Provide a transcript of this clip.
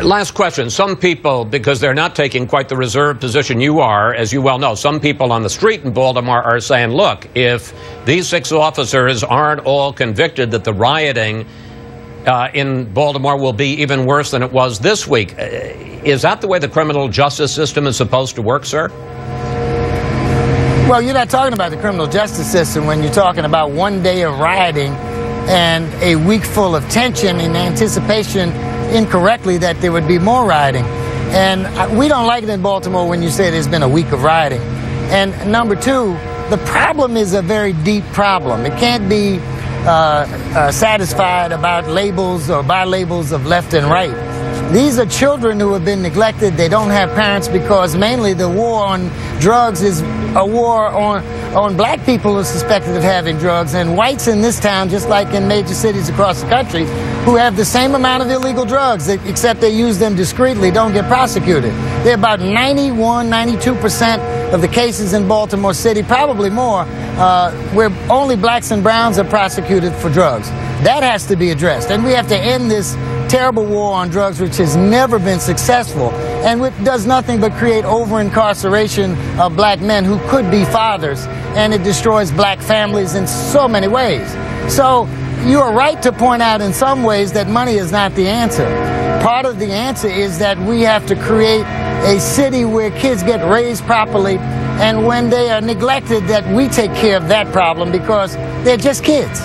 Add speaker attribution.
Speaker 1: Last question. Some people, because they're not taking quite the reserved position you are, as you well know, some people on the street in Baltimore are saying, look, if these 6 officers aren't all convicted, that the rioting in Baltimore will be even worse than it was this week. Is that the way the criminal justice system is supposed to work, sir?
Speaker 2: Well, you're not talking about the criminal justice system when you're talking about one day of rioting and a week full of tension in anticipation, incorrectly, that there would be more rioting. And we don't like it in Baltimore when you say there's been a week of rioting. And number two, the problem is a very deep problem. It can't be satisfied about labels or by labels of left and right. These are children who have been neglected. They don't have parents because mainly the war on drugs is a war on black people who are suspected of having drugs, and whites in this town, just like in major cities across the country, who have the same amount of illegal drugs, except they use them discreetly, don't get prosecuted. They're about 91, 92% of the cases in Baltimore City, probably more, where only blacks and browns are prosecuted for drugs. That has to be addressed, and we have to end this terrible war on drugs, which has never been successful and which does nothing but create over-incarceration of black men who could be fathers, and it destroys black families in so many ways. So you are right to point out in some ways that money is not the answer. Part of the answer is that we have to create a city where kids get raised properly, and when they are neglected, that we take care of that problem because they're just kids.